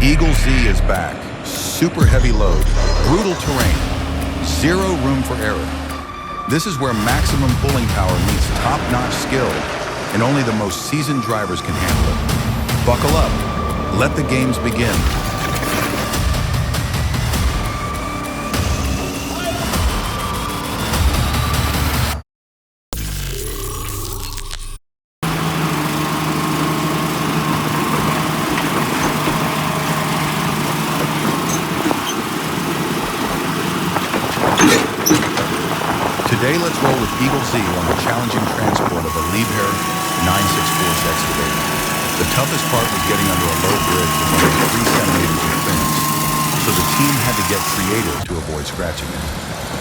Eagle Z is back. Super heavy load, brutal terrain, zero room for error. This is where maximum pulling power meets top-notch skill, and only the most seasoned drivers can handle it. Buckle up. Let the games begin. Today, let's roll with Eagle Z on the challenging transport of a Liebherr 964 excavator. The toughest part was getting under a low bridge with only 3 centimeters of clearance, so the team had to get creative to avoid scratching it.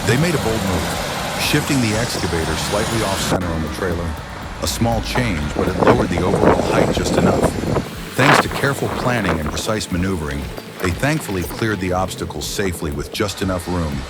They made a bold move, shifting the excavator slightly off-center on the trailer. A small change, but it lowered the overall height just enough. Thanks to careful planning and precise maneuvering, they thankfully cleared the obstacles safely with just enough room.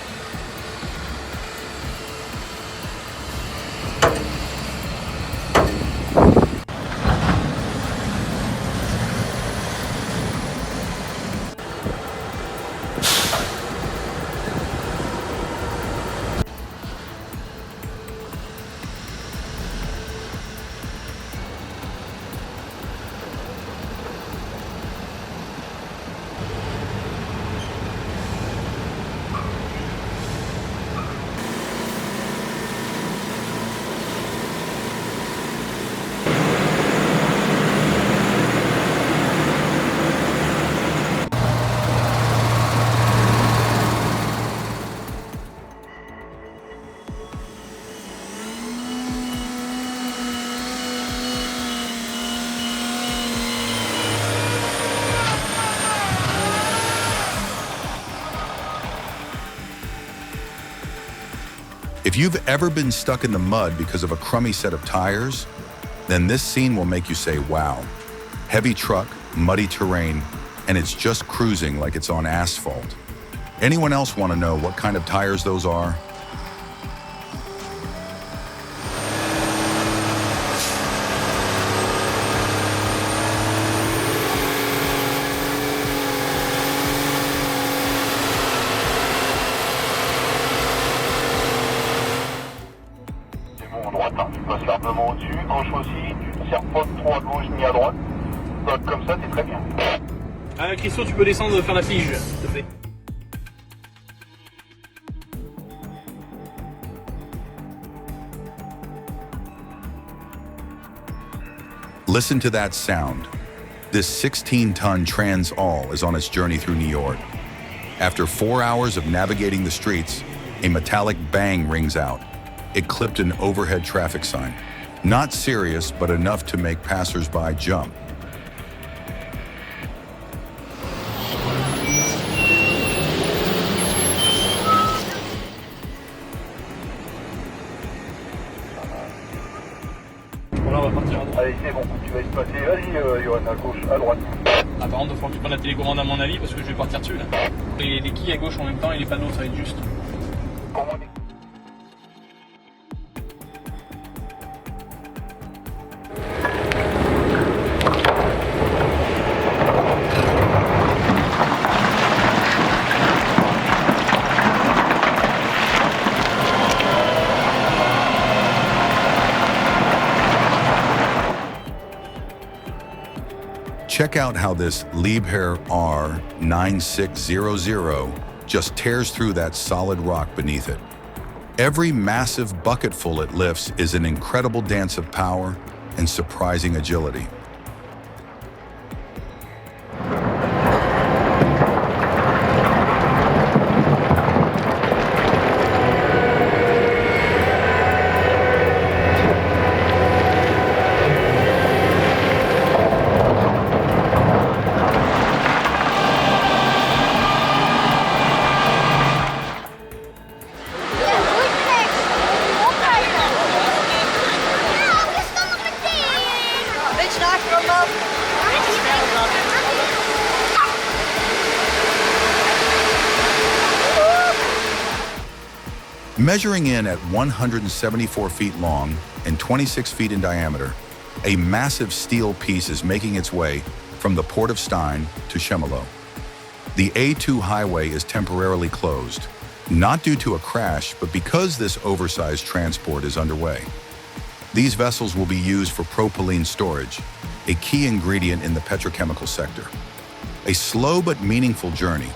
If you've ever been stuck in the mud because of a crummy set of tires, then this scene will make you say, wow. Heavy truck, muddy terrain, and it's just cruising like it's on asphalt. Anyone else want to know what kind of tires those are? Tu passes largement au-dessus, gauche aussi, serre-pote trop à gauche ni à droite. Donc comme ça, c'est très bien. Christo, tu peux descendre faire la pige, s'il te plaît. Listen to that sound. This 16-ton Trans-All is on its journey through New York. After 4 hours of navigating the streets, a metallic bang rings out. It clipped an overhead traffic sign. Not serious, but enough to make passers-by jump. Voilà, on va partir à droite. Allez, c'est bon, tu vas y passer. Vas-y, Johan, à gauche, à droite. Ah, par contre, il va falloir que tu prennes la télécommande à mon avis parce que je vais partir dessus là. Et les quilles à gauche en même temps et les panneaux, ça va être juste. Check out how this Liebherr R9600 just tears through that solid rock beneath it. Every massive bucketful it lifts is an incredible dance of power and surprising agility. Measuring in at 174 feet long and 26 feet in diameter, a massive steel piece is making its way from the port of Stein to Chemelo. The A2 highway is temporarily closed, not due to a crash, but because this oversized transport is underway. These vessels will be used for propylene storage, a key ingredient in the petrochemical sector. A slow but meaningful journey.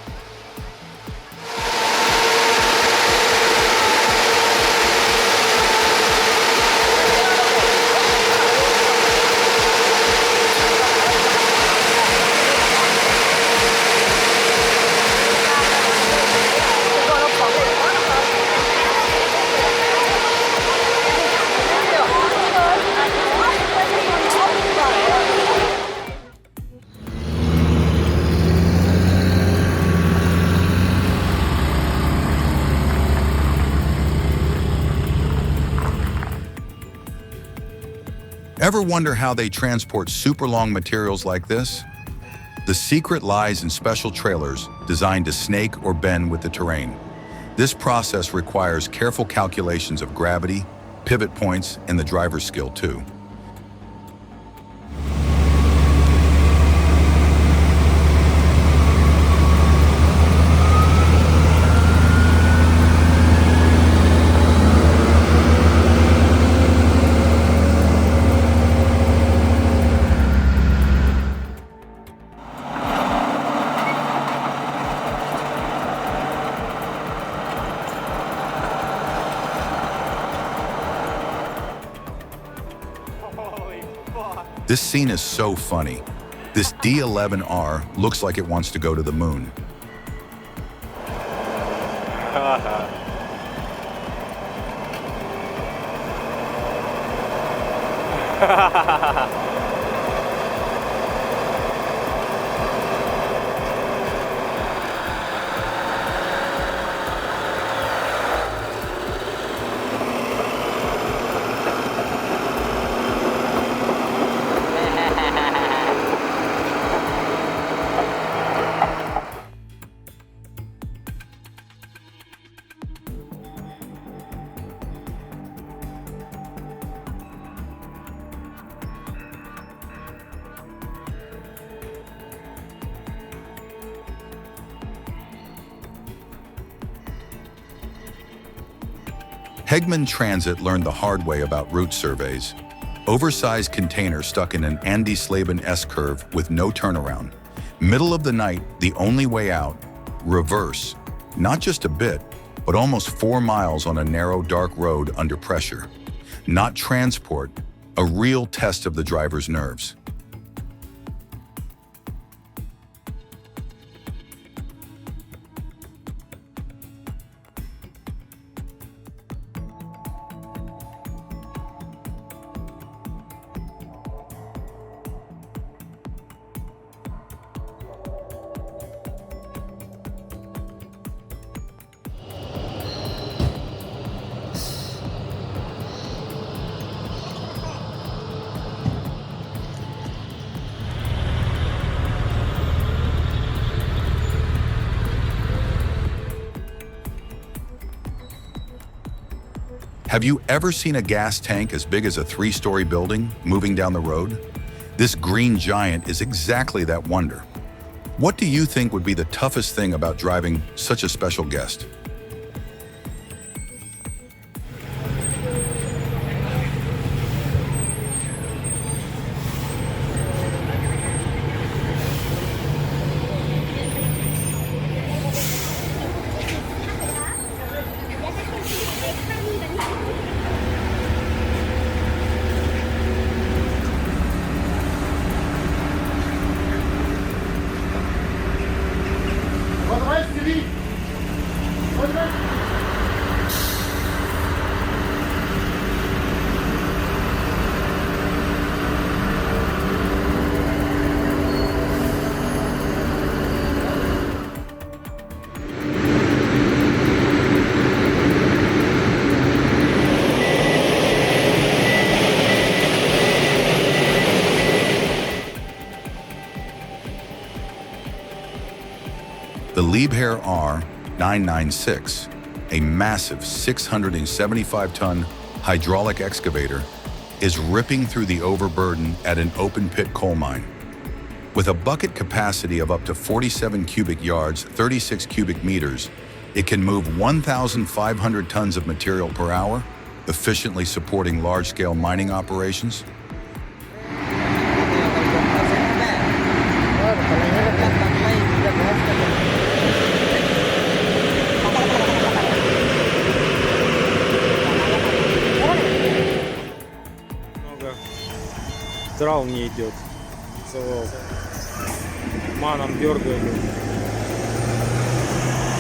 Ever wonder how they transport super long materials like this? The secret lies in special trailers designed to snake or bend with the terrain. This process requires careful calculations of gravity, pivot points, and the driver's skill too. This scene is so funny. This D11R looks like it wants to go to the moon. Hegman Transit learned the hard way about route surveys. Oversized container stuck in an Andy Slaban S-curve with no turnaround. Middle of the night, the only way out, reverse. Not just a bit, but almost 4 miles on a narrow, dark road under pressure. Not transport, a real test of the driver's nerves. Have you ever seen a gas tank as big as a 3-story building moving down the road? This green giant is exactly that wonder. What do you think would be the toughest thing about driving such a special guest? The Liebherr R996, a massive 675-ton hydraulic excavator, is ripping through the overburden at an open-pit coal mine. With a bucket capacity of up to 47 cubic yards, 36 cubic meters, it can move 1,500 tons of material per hour, efficiently supporting large-scale mining operations. Драл не идет. Завал. Маном дергаю.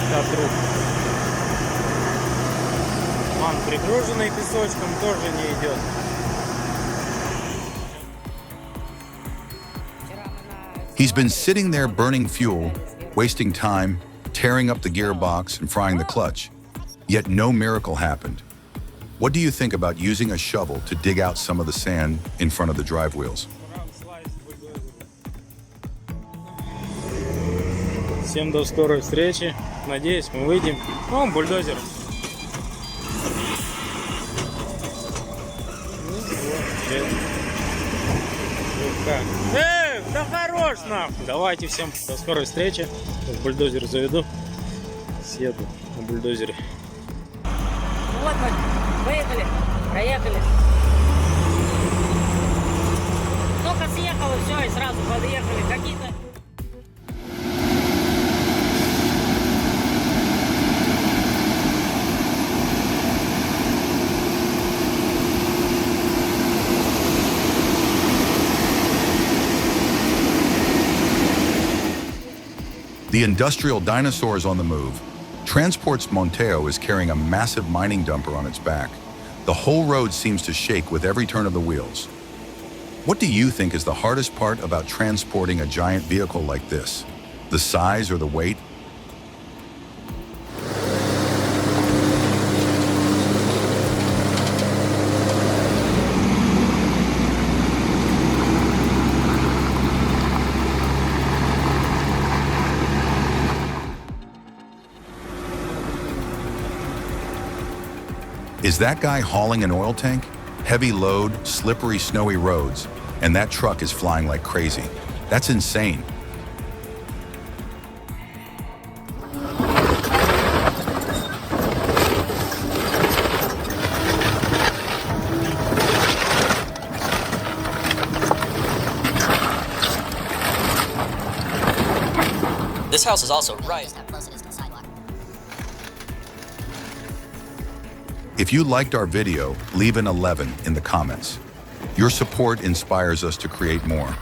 Труп. Ман, пригруженный песочком, тоже не идет. He's been sitting there burning fuel, wasting time, tearing up the gearbox and frying the clutch. Yet no miracle happened. What do you think about using a shovel to dig out some of the sand in front of the drive wheels? Всем до скорой встречи. Надеюсь, мы выйдем. О, бульдозер. Да хорош нахуй. Давайте всем до скорой встречи. Сейчас бульдозер заведу. Съеду на бульдозере. Вот мы выехали, проехали. Только съехало, все, и сразу подъехали. Какие-то... The industrial dinosaur is on the move. Transports Monteo is carrying a massive mining dumper on its back. The whole road seems to shake with every turn of the wheels. What do you think is the hardest part about transporting a giant vehicle like this? The size or the weight? Is that guy hauling an oil tank? Heavy load, slippery, snowy roads, and that truck is flying like crazy. That's insane. This house is also right. If you liked our video, leave an 11 in the comments. Your support inspires us to create more.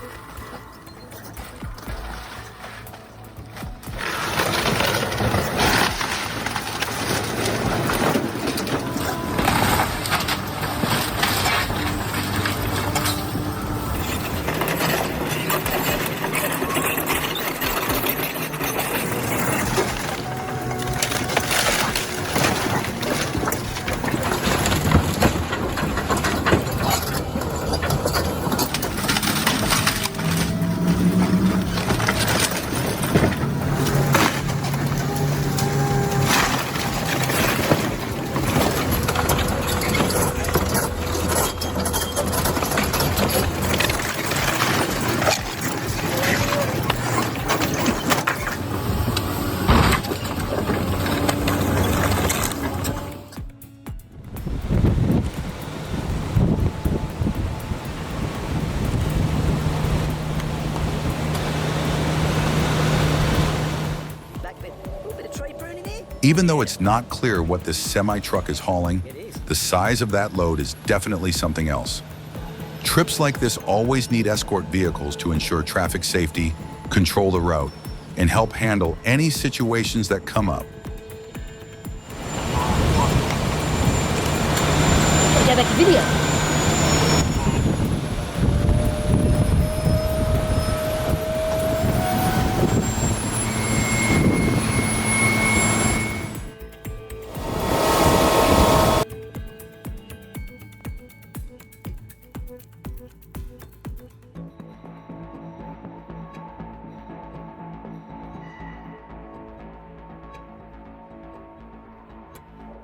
Even though it's not clear what this semi-truck is hauling, the size of that load is definitely something else. Trips like this always need escort vehicles to ensure traffic safety, control the route, and help handle any situations that come up. Я так video.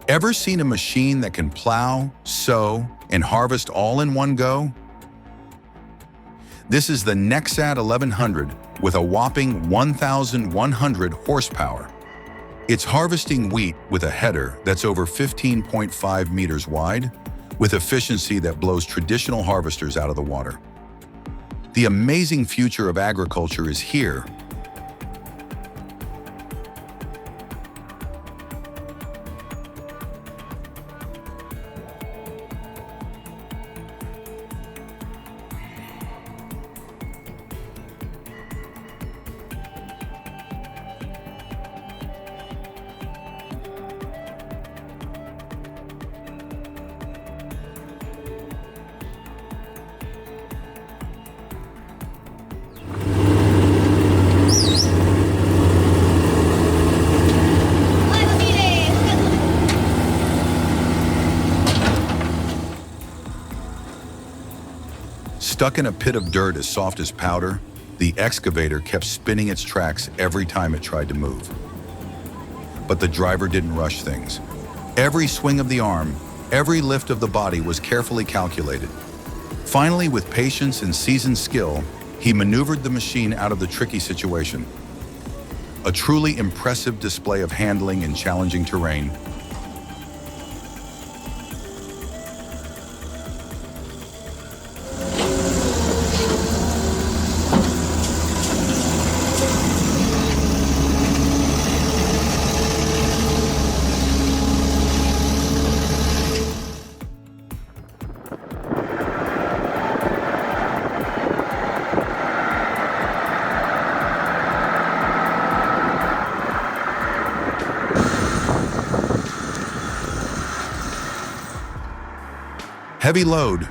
Ever seen a machine that can plow, sow, and harvest all in one go? This is the Nexat 1100 with a whopping 1,100 horsepower. It's harvesting wheat with a header that's over 15.5 meters wide, with efficiency that blows traditional harvesters out of the water. The amazing future of agriculture is here. Stuck in a pit of dirt as soft as powder, the excavator kept spinning its tracks every time it tried to move. But the driver didn't rush things. Every swing of the arm, every lift of the body was carefully calculated. Finally, with patience and seasoned skill, he maneuvered the machine out of the tricky situation. A truly impressive display of handling in challenging terrain. Heavy load,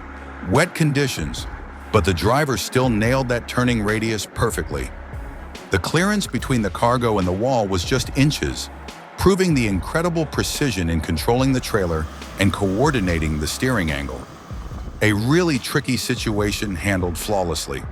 wet conditions, but the driver still nailed that turning radius perfectly. The clearance between the cargo and the wall was just inches, proving the incredible precision in controlling the trailer and coordinating the steering angle. A really tricky situation handled flawlessly.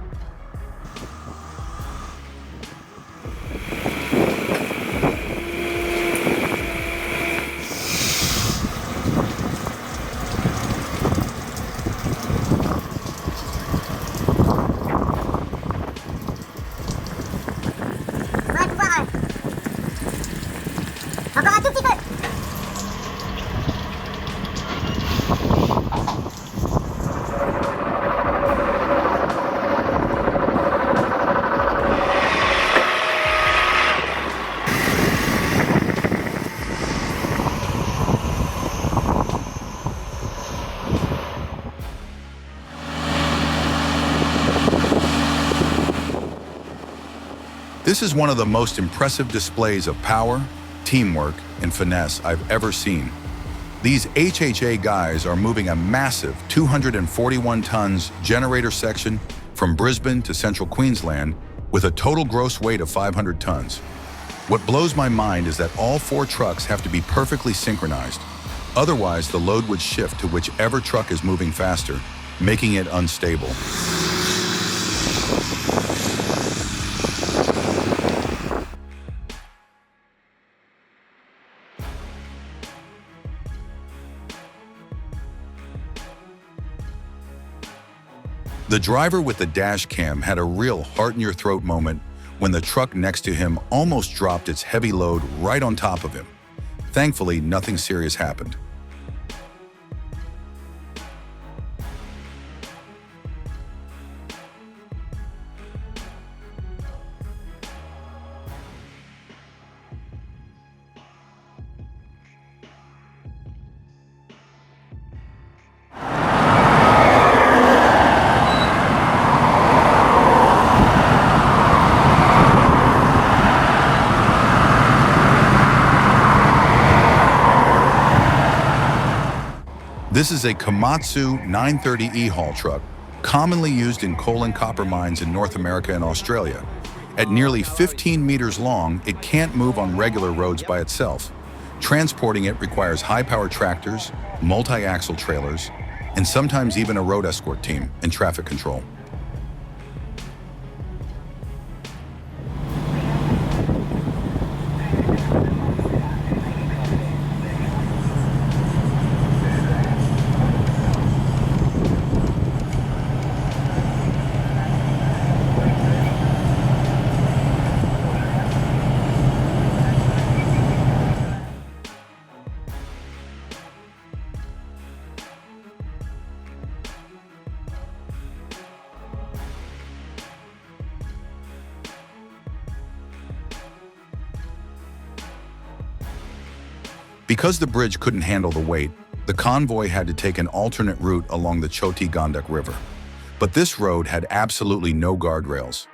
This is one of the most impressive displays of power, teamwork, and finesse I've ever seen. These HHA guys are moving a massive 241 tons generator section from Brisbane to central Queensland with a total gross weight of 500 tons. What blows my mind is that all 4 trucks have to be perfectly synchronized. Otherwise, the load would shift to whichever truck is moving faster, making it unstable. The driver with the dash cam had a real heart-in-your-throat moment when the truck next to him almost dropped its heavy load right on top of him. Thankfully, nothing serious happened. This is a Komatsu 930E haul truck, commonly used in coal and copper mines in North America and Australia. At nearly 15 meters long, it can't move on regular roads by itself. Transporting it requires high-power tractors, multi-axle trailers, and sometimes even a road escort team and traffic control. Because the bridge couldn't handle the weight, the convoy had to take an alternate route along the Choti Gandak River. But this road had absolutely no guardrails.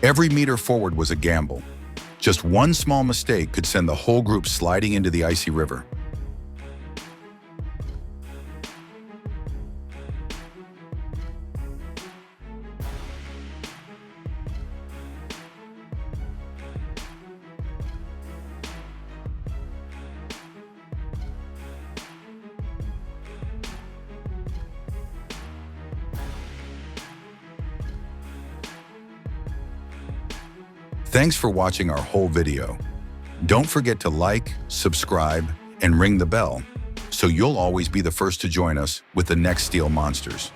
Every meter forward was a gamble. Just one small mistake could send the whole group sliding into the icy river. Thanks for watching our whole video. Don't forget to like, subscribe, and ring the bell so you'll always be the first to join us with the next steel monsters.